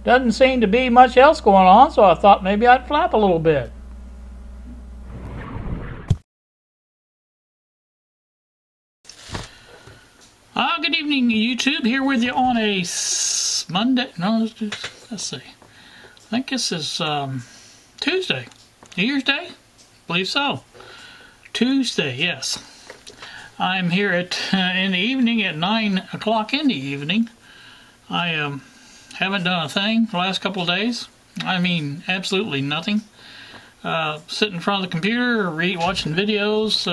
Doesn't seem to be much else going on, so I thought maybe I'd flap a little bit. Good evening, YouTube. Here with you on a Monday. No, let's see. I think this is Tuesday. New Year's Day? I believe so. Tuesday, yes. I'm here in the evening at 9 o'clock in the evening. I haven't done a thing the last couple of days. I mean, absolutely nothing. Sitting in front of the computer, watching videos,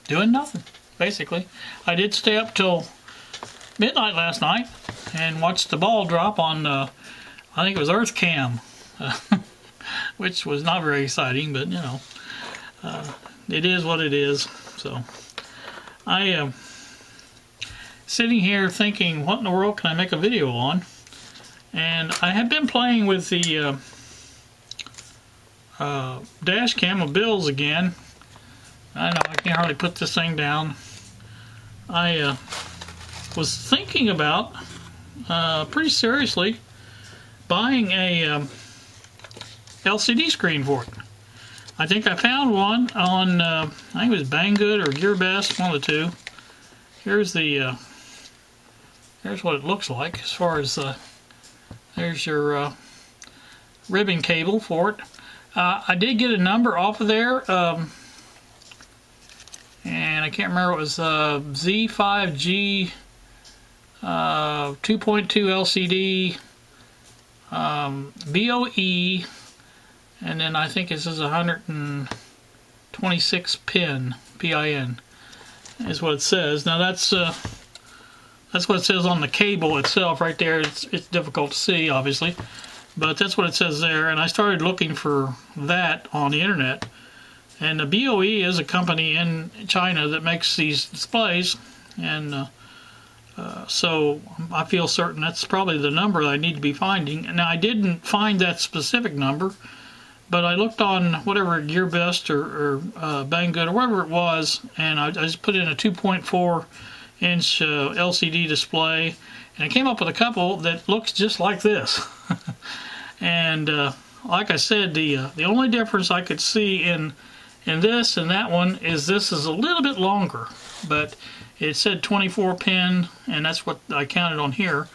doing nothing, basically. I did stay up till midnight last night and watched the ball drop on, I think it was Earth Cam, which was not very exciting, but, you know, it is what it is. So, I am sitting here thinking, what in the world can I make a video on? And I have been playing with the dash cam of Bill's again. I know I can't hardly put this thing down. I was thinking about pretty seriously buying a LCD screen for it. I think I found one on I think it was Banggood or GearBest, one of the two. Here's the here's what it looks like as far as there's your ribbon cable for it. I did get a number off of there, and I can't remember, it was Z5G 2.2 LCD BOE, and then I think this is 126 pin PIN is what it says. Now that's what it says on the cable itself right there. It's difficult to see, obviously, but that's what it says there. And I started looking for that on the internet, and the BOE is a company in China that makes these displays, and so I feel certain that's probably the number that I need to be finding. Now, I didn't find that specific number, but I looked on whatever GearBest or Banggood or whatever it was, and I just put in a 2.4 inch LCD display, and I came up with a couple that looks just like this. And like I said, the only difference I could see in this and that one is this is a little bit longer, but it said 24 pin, and that's what I counted on here.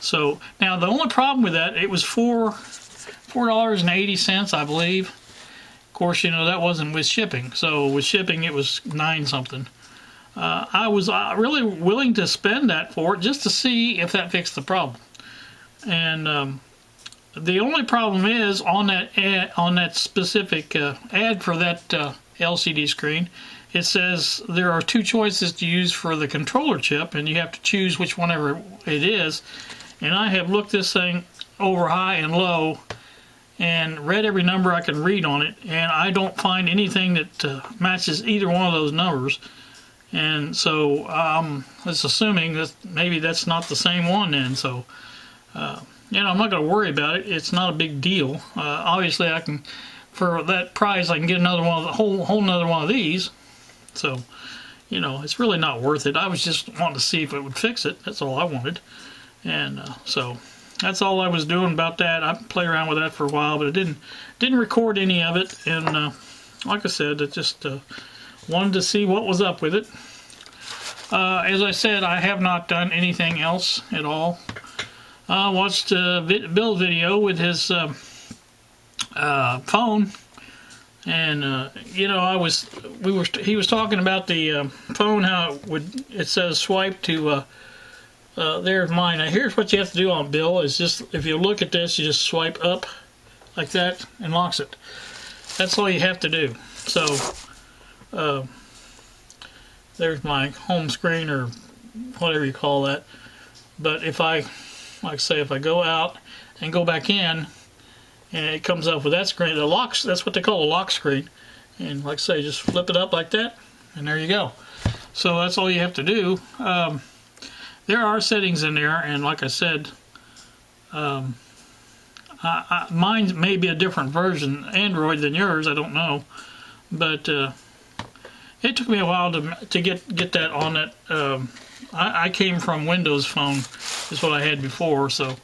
So now the only problem with that, it was $4.80, I believe. Of course, you know, that wasn't with shipping. So with shipping, it was 9 something. I was really willing to spend that for it just to see if that fixed the problem. And the only problem is on that specific ad for that LCD screen, it says there are 2 choices to use for the controller chip, and you have to choose which whenever it is. And I have looked this thing over high and low and read every number I can read on it, and I don't find anything that matches either one of those numbers. And so I'm just assuming that maybe that's not the same one then. So you know, I'm not going to worry about it. It's not a big deal. Obviously, I can, for that price, I can get another one, a whole another one of these. So, you know, it's really not worth it. I was just wanting to see if it would fix it. That's all I wanted. And so that's all I was doing about that. I played around with that for a while, but I didn't record any of it. And like I said, I just wanted to see what was up with it. As I said, I have not done anything else at all. I watched Bill's video with his phone, and you know, he was talking about the phone, how it says swipe to there's mine. Now here's what you have to do on Bill, is just, if you look at this, you just swipe up like that and locks it. That's all you have to do. So there's my home screen, or whatever you call that. But if I, like say, if I go out and go back in, and it comes up with that screen, the locks, that's what they call a lock screen. And like I say, just flip it up like that, and there you go. So that's all you have to do. There are settings in there, and like I said, mine may be a different version, Android, than yours, I don't know. But it took me a while to get that on it. I came from Windows Phone, is what I had before, so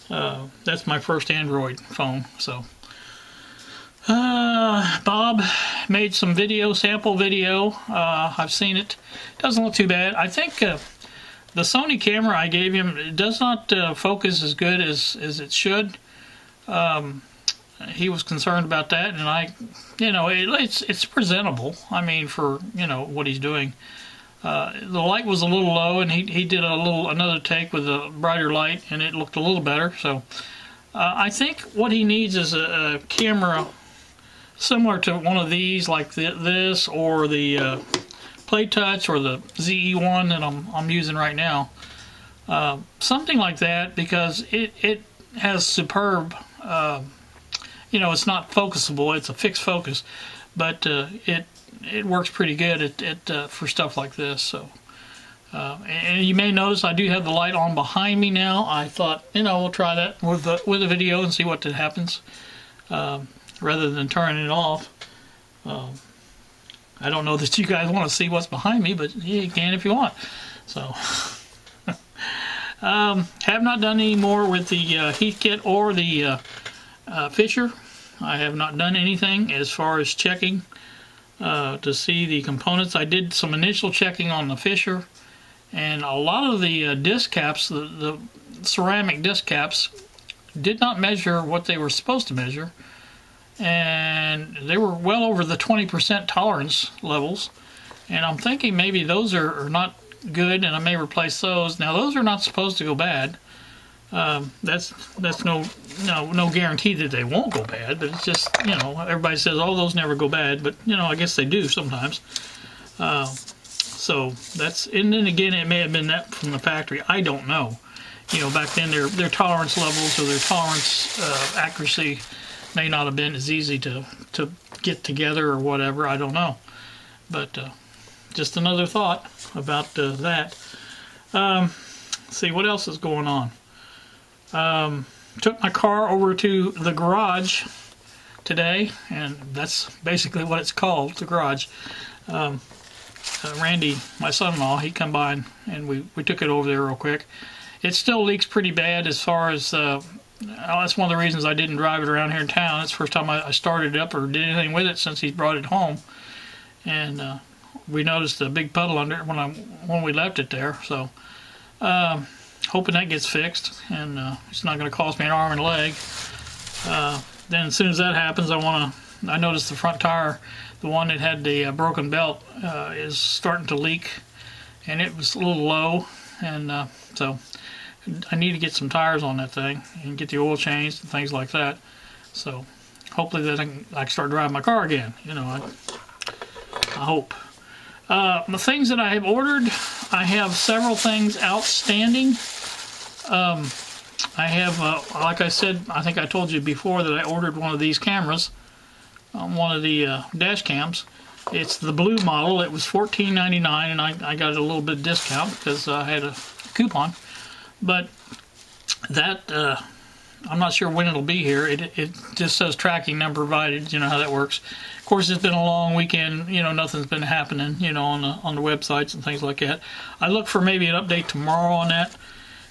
That's my first Android phone. So Bob made some sample video. I've seen it. Doesn't look too bad. I think the Sony camera I gave him does not focus as good as it should. He was concerned about that, and it's presentable. I mean, for what he's doing. The light was a little low, and he did another take with a brighter light, and it looked a little better. So I think what he needs is a camera similar to one of these, like this, or the PlayTouch, or the ZE-1 that I'm using right now. Something like that, because it has superb. It's not focusable; it's a fixed focus, but it works pretty good for stuff like this. So, and you may notice I do have the light on behind me now. I thought, we'll try that with a video and see what happens, rather than turning it off. I don't know that you guys want to see what's behind me, but you can if you want. So, have not done any more with the Heathkit or the Fisher. I have not done anything as far as checking to see the components. I did some initial checking on the Fisher, and a lot of the disc caps, the ceramic disc caps, did not measure what they were supposed to measure, and they were well over the 20% tolerance levels, and I'm thinking maybe those are not good, and I may replace those. Now, those are not supposed to go bad. That's no guarantee that they won't go bad, but it's just, everybody says, oh, those never go bad, but, I guess they do sometimes. So that's, and then again, it may have been that from the factory. I don't know. Back then their tolerance levels or their tolerance accuracy may not have been as easy to get together or whatever. I don't know. But just another thought about that. See, what else is going on? Took my car over to the garage today, and that's basically what it's called, the garage. Randy, my son-in-law, he come by and we took it over there real quick. It still leaks pretty bad as far as, that's one of the reasons I didn't drive it around here in town. It's the first time I started it up or did anything with it since he brought it home. And we noticed a big puddle under it when we left it there. So, hoping that gets fixed, and it's not going to cost me an arm and a leg. Then as soon as that happens, I noticed the front tire, the one that had the broken belt, is starting to leak, and it was a little low, and so I need to get some tires on that thing and get the oil changed and things like that. So hopefully that I can start driving my car again. I hope. The things that I have ordered, I have several things outstanding. I have, like I said, I think I told you before that I ordered one of these cameras, one of the dash cams. It's the blue model. It was $14.99, and I got a little bit of discount because I had a coupon. But that, I'm not sure when it'll be here. It just says tracking number provided. You know how that works. Of course, it's been a long weekend. Nothing's been happening. On the websites and things like that. I look for maybe an update tomorrow on that.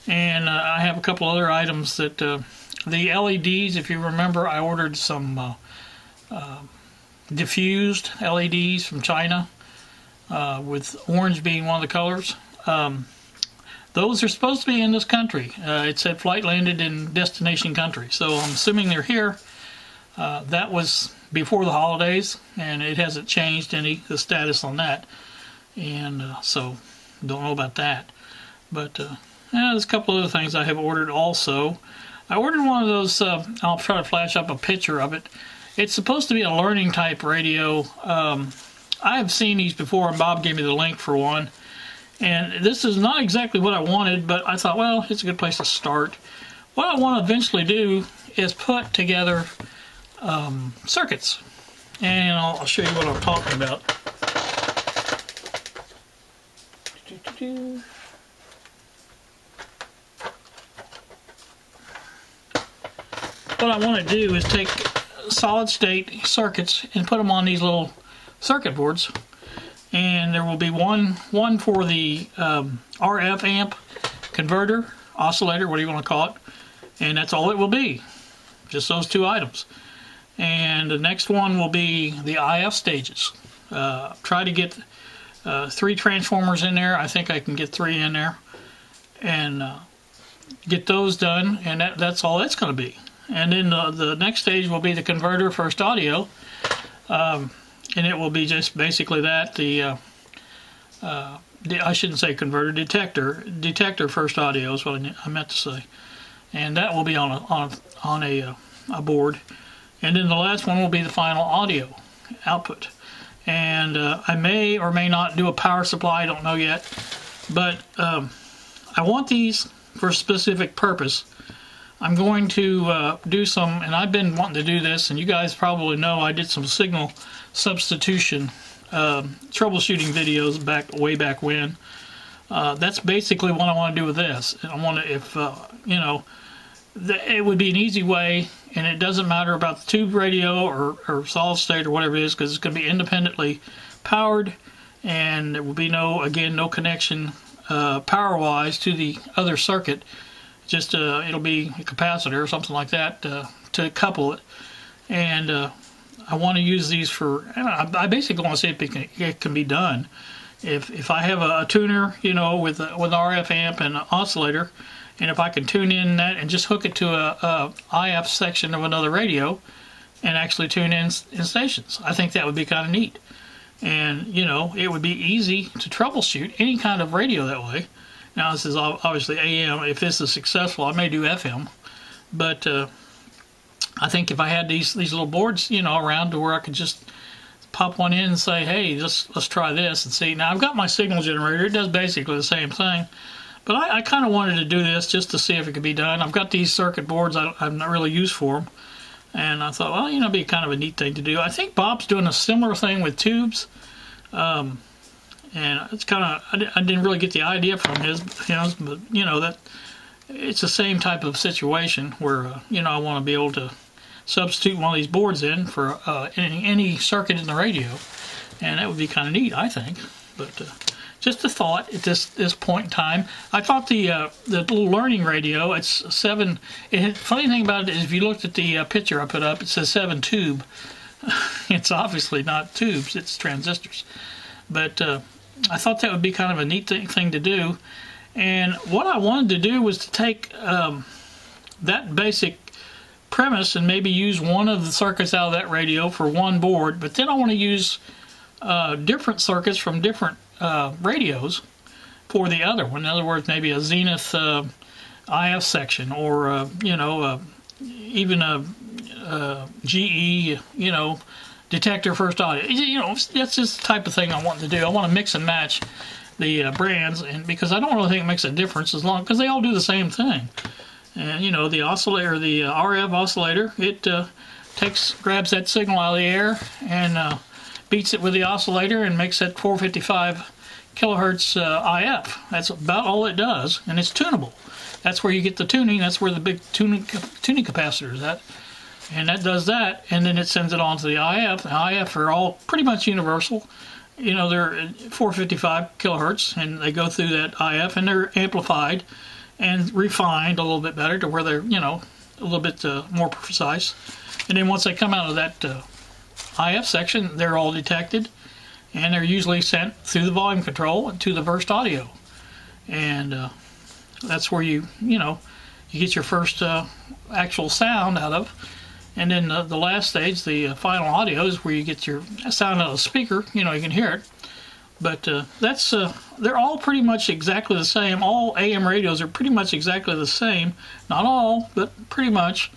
And I have a couple other items that the LEDs. If you remember, I ordered some diffused LEDs from China, with orange being one of the colors. Those are supposed to be in this country. It said flight landed in destination country, so I'm assuming they're here. That was before the holidays, and it hasn't changed the status on that, and so don't know about that. But there's a couple other things I have ordered also. I ordered one of those, I'll try to flash up a picture of it. It's supposed to be a learning type radio. I have seen these before, and Bob gave me the link for one. And this is not exactly what I wanted, but I thought, well, it's a good place to start. What I want to eventually do is put together circuits. And I'll show you what I'm talking about. What I want to do is take solid state circuits and put them on these little circuit boards. And there will be one for the RF amp converter, oscillator, what do you want to call it, and that's all it will be, just those 2 items. And the next one will be the IF stages. Try to get 3 transformers in there. I think I can get 3 in there, and get those done, and that's all that's going to be. And then the next stage will be the converter first audio, and it will be just basically that, I shouldn't say converter, detector first audio is what I meant to say, and that will be on a board. And then the last one will be the final audio output. And I may or may not do a power supply, I don't know yet, but I want these for a specific purpose. I'm going to do some, and I've been wanting to do this, and you guys probably know I did some signal substitution troubleshooting videos way back when. That's basically what I want to do with this. I want to, if you know, it would be an easy way, and it doesn't matter about the tube radio or solid state or whatever it is, because it's going to be independently powered, and there will be no connection power wise to the other circuit. Just it'll be a capacitor or something like that to couple it. And I want to use these for, I basically want to see if it can be done. If I have a tuner, you know, with RF amp and an oscillator, and if I can tune in that and just hook it to a IF section of another radio and actually tune in stations, I think that would be kind of neat. And, you know, it would be easy to troubleshoot any kind of radio that way. Now, this is obviously AM. If this is successful, I may do FM. But I think if I had these little boards, you know, around to where I could just pop one in and say, hey, let's try this and see. Now, I've got my signal generator. It does basically the same thing. But I kind of wanted to do this just to see if it could be done. I've got these circuit boards I've not really used for them. And I thought, well, you know, it'd be kind of a neat thing to do. I think Bob's doing a similar thing with tubes. And it's kind of, I didn't really get the idea from his, but, you know, that it's the same type of situation where, you know, I want to be able to substitute one of these boards in for any circuit in the radio. And that would be kind of neat, I think. But just a thought at this point in time. I thought the little learning radio, it's 7. Funny thing about it is, if you looked at the picture I put up, it says 7 tube. It's obviously not tubes; it's transistors. But I thought that would be kind of a neat thing to do. And what I wanted to do was to take that basic premise and maybe use one of the circuits out of that radio for one board. But then I want to use different circuits from different radios for the other one. In other words, maybe a Zenith IF section, or you know, even a GE, you know, detector first audio. You know, that's just the type of thing I want to do. I want to mix and match the brands, and because I don't really think it makes a difference because they all do the same thing. And you know, the oscillator, the RF oscillator, it grabs that signal out of the air and beats it with the oscillator and makes that 455 kilohertz IF. That's about all it does, and it's tunable. That's where you get the tuning. That's where the big tuning capacitor is at. And that does that, and then it sends it on to the IF. The IF are all pretty much universal. You know, they're 455 kilohertz, and they go through that IF, and they're amplified and refined a little bit better to where they're, you know, a little bit more precise. And then once they come out of that IF section, they're all detected, and they're usually sent through the volume control to the first audio. And that's where you get your first actual sound out of. And then the last stage, the final audio, is where you get your sound out of the speaker. You know, you can hear it. But they're all pretty much exactly the same. All AM radios are pretty much exactly the same. Not all, but pretty much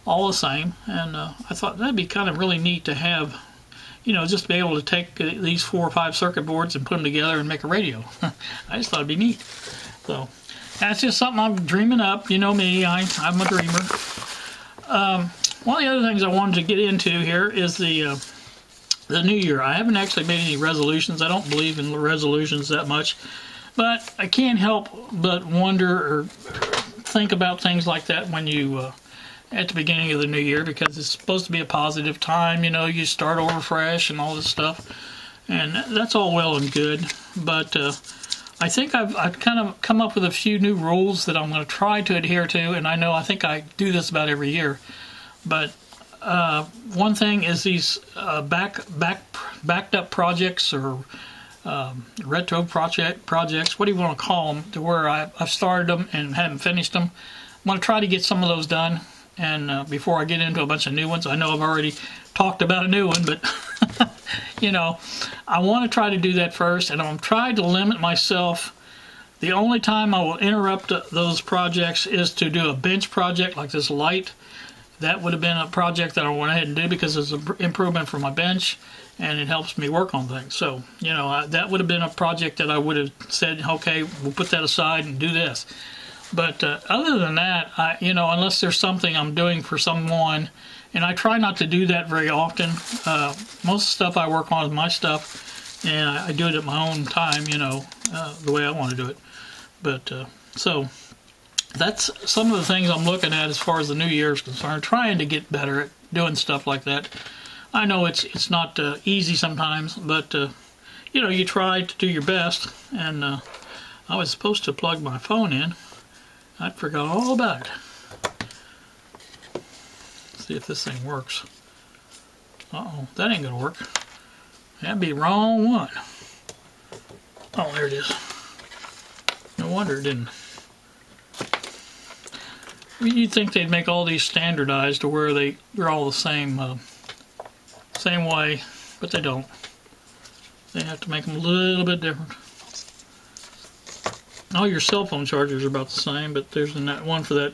all the same. And I thought that'd be kind of really neat to have, you know, just be able to take these 4 or 5 circuit boards and put them together and make a radio. I just thought it'd be neat. So that's just something I'm dreaming up. You know me, I'm a dreamer. One of the other things I wanted to get into here is the new year. I haven't actually made any resolutions. I don't believe in resolutions that much, but I can't help but wonder or think about things like that when you at the beginning of the new year, because it's supposed to be a positive time. You know, you start over fresh and all this stuff, and that's all well and good. But I think I've kind of come up with a few new rules that I'm going to try to adhere to, and I think I do this about every year. But one thing is these backed up projects or retro projects, what do you want to call them, to where I've started them and haven't finished them. I'm going to try to get some of those done, and before I get into a bunch of new ones. I know I've already talked about a new one, but you know, I want to try to do that first, and I'm trying to limit myself. The only time I will interrupt those projects is to do a bench project like this light. That would have been a project that I went ahead and do because it's an improvement for my bench, and it helps me work on things. So, you know, that would have been a project that I would have said, okay, we'll put that aside and do this. But other than that, you know, unless there's something I'm doing for someone, and I try not to do that very often. Most of the stuff I work on is my stuff, and I do it at my own time, you know, the way I want to do it. But so that's some of the things I'm looking at as far as the new year is concerned, trying to get better at doing stuff like that. I know it's not easy sometimes, but you know, you try to do your best. And I was supposed to plug my phone in. I forgot all about it. Let's see if this thing works. Uh-oh, that ain't gonna work. That'd be wrong one. Oh, there it is. No wonder it didn't. You'd think they'd make all these standardized to where they're all the same way, but they don't. They have to make them a little bit different. All your cell phone chargers are about the same, but there's that one for that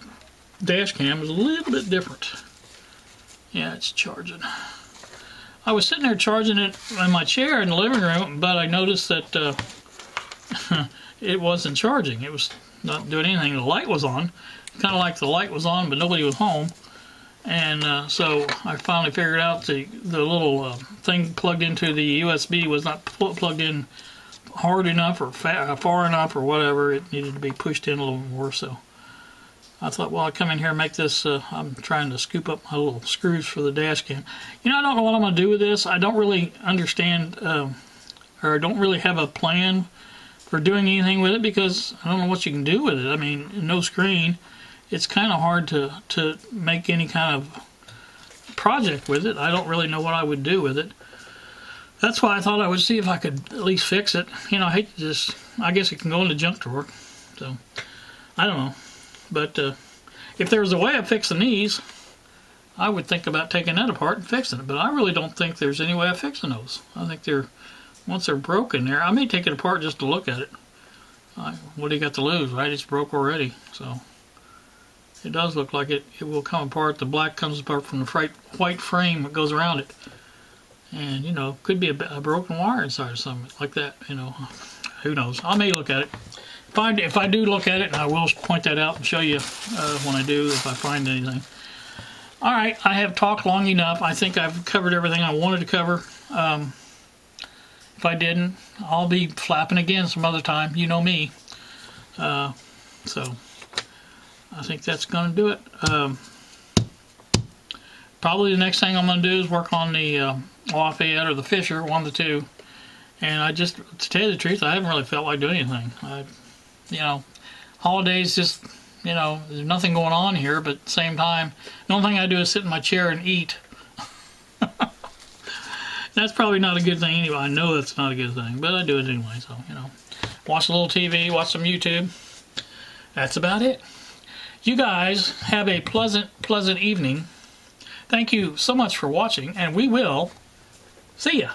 dash cam is a little bit different. Yeah, it's charging. I was sitting there charging it in my chair in the living room, but I noticed that it wasn't charging. It was not doing anything. The light was on. Kind of like the light was on, but nobody was home. And so I finally figured out the little thing plugged into the USB was not plugged in hard enough or far enough or whatever. It needed to be pushed in a little more. So I thought, well, I'll come in here and make this. I'm trying to scoop up my little screws for the dash cam. You know, I don't know what I'm going to do with this. I don't really understand, or I don't really have a plan for doing anything with it because I don't know what you can do with it. I mean, no screen. It's kind of hard to make any kind of project with it. I don't really know what I would do with it. That's why I thought I would see if I could at least fix it. You know, I hate to just, I guess it can go in the junk drawer. So, I don't know. But if there was a way of fixing these, I would think about taking that apart and fixing it. But I really don't think there's any way of fixing those. I think once they're broken there, I may take it apart just to look at it. What do you got to lose, right? It's broke already. So it does look like it will come apart. The black comes apart from the white frame that goes around it. And, you know, could be a broken wire inside or something like that, you know. Who knows? I may look at it. If I do look at it, and I will point that out and show you when I do, if I find anything. All right, I have talked long enough. I think I've covered everything I wanted to cover. If I didn't, I'll be flapping again some other time. You know me. So I think that's going to do it. Probably the next thing I'm going to do is work on the Lafayette or the Fisher, one of the two. And to tell you the truth, I haven't really felt like doing anything. You know, holidays just, you know, there's nothing going on here, but at the same time, the only thing I do is sit in my chair and eat. That's probably not a good thing anyway. I know that's not a good thing, but I do it anyway, so, you know. Watch a little TV, watch some YouTube. That's about it. You guys have a pleasant evening. Thank you so much for watching, and we will see ya.